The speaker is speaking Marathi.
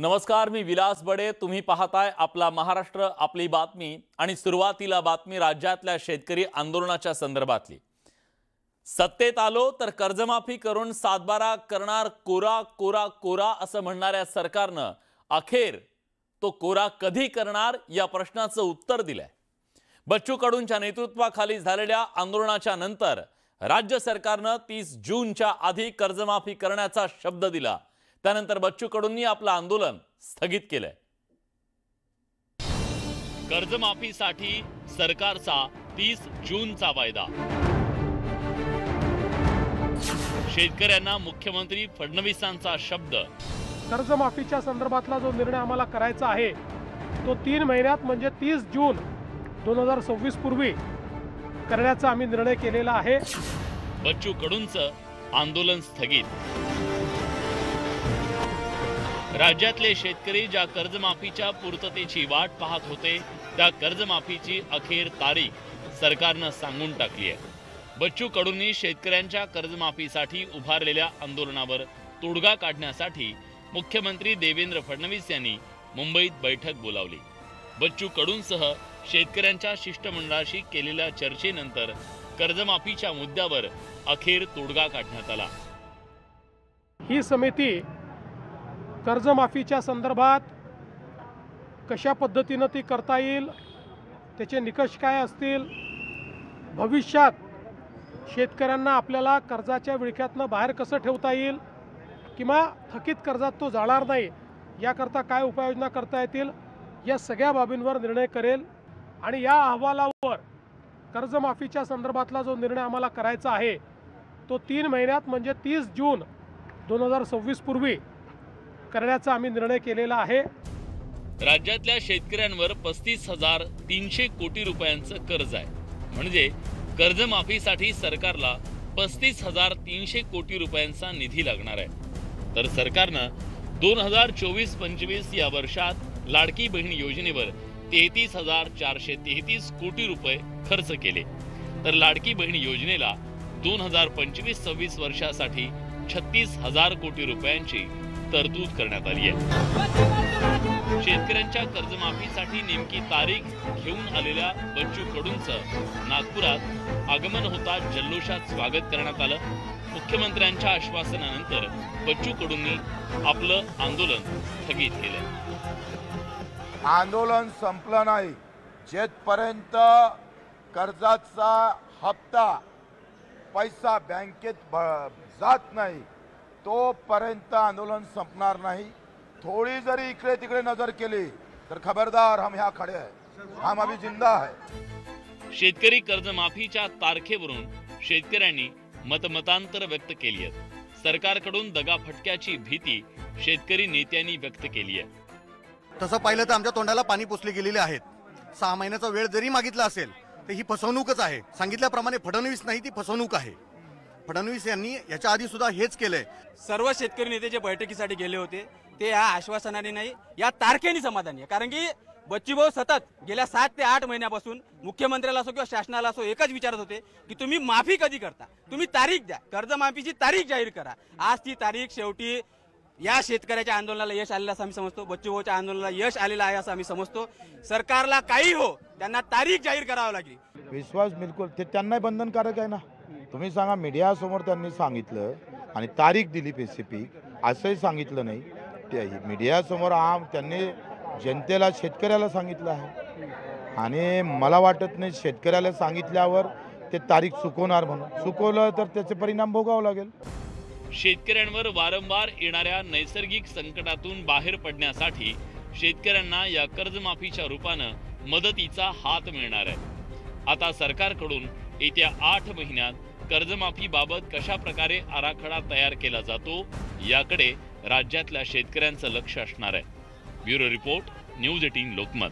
नमस्कार, मी विलास बडे। तुम्ही पाहताय आपला महाराष्ट्र आपली बातमी आणि सुरुवातीला बातमी राज्यातल्या शेतकरी आंदोलनाच्या संदर्भातली। सत्तेत आलो तर कर्जमाफी करून सातबारा करणार कोरा कोरा कोरा असं म्हणणाऱ्या सरकारनं अखेर तो कोरा कधी करणार या प्रश्नाचं उत्तर दिलंय। बच्चू कडूंच्या नेतृत्वाखाली झालेल्या आंदोलनाच्या नंतर राज्य सरकारनं 30 जूनच्या आधी कर्जमाफी करण्याचा शब्द दिला। त्यानंतर बच्चू कडूंनी आपलं आंदोलन स्थगित केलंय। कर्जमाफीसाठी सरकारचा 30 जूनचा वायदा। शेतकऱ्यांना मुख्यमंत्री फडणवीसांचा शब्द। कर्जमाफीच्या संदर्भातला जो निर्णय आम्हाला करायचा आहे तो 3 महिन्यात म्हणजे 30 जून 2026 पूर्वी करण्याचा आम्ही निर्णय केलेला आहे। बच्चू कडूंचं आंदोलन स्थगित। राज्यातले शेतकरी ज्या कर्जमाफीच्या पूर्ततेची वाट पाहत होते त्या कर्जमाफीची अखेर तारीख सरकारनं सांगून टाकली आहे। बच्चू कडूंनी शेतकऱ्यांच्या कर्जमाफीसाठी उभारलेल्या आंदोलनावर तोडगा काढण्यासाठी मुख्यमंत्री देवेंद्र फडणवीस यांनी मुंबईत बैठक बोलावली। बच्चू कडूंसह शेतकऱ्यांच्या शिष्टमंडळाशी केलेल्या चर्चेनंतर कर्जमाफीच्या मुद्द्यावर अखेर तोडगा काढण्यात आला। ही समिती कर्जमाफीच्या संदर्भात कशा पद्धतीने ती करता येईल, त्याचे निकष काय असतील, भविष्यात शेतकऱ्यांना आपल्याला कर्जाच्या विळख्यातनं बाहेर कसं ठेवता येईल किंवा थकीत कर्जात तो जाणार नाही याकरता काय उपाययोजना करता येतील या सगळ्या बाबींवर निर्णय करेल। आणि या अहवालावर कर्जमाफीच्या संदर्भातला जो निर्णय आम्हाला करायचा आहे तो 3 महिन्यात म्हणजे 30 जून 2026 पूर्वी करण्याचा आम्ही निर्णय केलेला आहे। राज्यातल्या शेतकऱ्यांवर 35,300 कोटी रुपयांचं कर्ज आहे। म्हणजे कर्जमाफीसाठी सरकारला 35,300 कोटी रुपयांचा निधी लागणार आहे। तर सरकारनं 2024-25 या वर्षात लाडकी बहीण योजनेवर 33,433 कोटी रुपये खर्च केले। तर लाडकी बहीण योजनेला 2025-26 वर्षासाठी 36,000 कोटी रुपयांची तरतूद करण्यात आली आहे। शेतकऱ्यांच्या कर्जमाफीसाठी नेमकी तारीख घेऊन आलेल्या बच्चू कडूंचं नागपुरात आगमन होता जल्लोषात स्वागत करण्यात आलं। मुख्यमंत्र्यांच्या आश्वासनानंतर बच्चू कडूंनी आपलं आंदोलन स्थगित केलं। आंदोलन संपलं नाही जेथपर्यंत कर्जाचा हप्ता पैसा बँकेत जात नाही तोपर्यंत आंदोलन संपणार नाही। थोड़ी जरी इकडे तिकडे नजर केली तर खबरदार, हम यहाँ खड़े हैं, हम अभी जिंदा है। शेतकरी कर्जमाफीच्या तारखेवरून शेतकऱ्यांनी मतमतांतर व्यक्त केली आहे। सरकारकडून दगाफटक्याची भीती शेतकरी नेत्यांनी व्यक्त केली आहे। तसं पाहिलं तर आमच्या तोंडाला पाणी पुसले गेलेले आहेत। 6 महिन्याचा वेळ जरी मागितला असेल तर ही फसवणूकच आहे। सांगितल्याप्रमाणे फडणवीस नाही, ती फसवणूक आहे। फडणवीस यांनी याच्या आधी सुद्धा हेच केलंय। सर्व शेतकरी नेते जे बैठकीसाठी गेले होते ते या आश्वासनाने नाही, या तारखेने समाधानी आहे। कारण की बच्चूभाऊ सतत गेल्या 7 ते 8 महिन्यापासून मुख्यमंत्र्याला असो किंवा शासनाला असो एकच विचारत होते की तुम्ही माफी कधी करता, तुम्ही तारीख द्या, कर्जमाफीची तारीख जाहीर करा। आज ती तारीख शेवटी या शेतकऱ्याच्या आंदोलनाला यश आलेलं असं आम्ही समजतो, बच्चूभाऊच्या आंदोलनाला यश आलेलं आहे असं आम्ही समजतो। सरकारला काही हो त्यांना तारीख जाहीर करावी लागली। विश्वास बिलकुल ते त्यांनाही बंधनकारक आहे ना। तुम्ही सांगा, मीडिया समोर त्यांनी सांगितलं आणि तारीख दिली स्पेसिफिक, असंही सांगितलं नाही। ते मीडिया समोर त्यांनी जनतेला शेतकऱ्याला सांगितलं आहे आणि मला वाटत नाही शेतकऱ्याला सांगितल्यावर ते तारीख चुकवणार म्हणून। चुकवलं तर त्याचे परिणाम भोगावे लागेल। शेतकऱ्यांवर वारंवार येणाऱ्या नैसर्गिक संकटातून बाहेर पडण्यासाठी शेतकऱ्यांना या कर्जमाफीच्या रूपानं मदतीचा हात मिळणार आहे। आता सरकारकडून येत्या 8 महिन्यात कर्जमाफीबाबत कशा प्रकारे आराखडा तयार केला जातो याकडे राज्यातल्या शेतकऱ्यांचं लक्ष असणार आहे। Bureau report, news 18 Lokmat.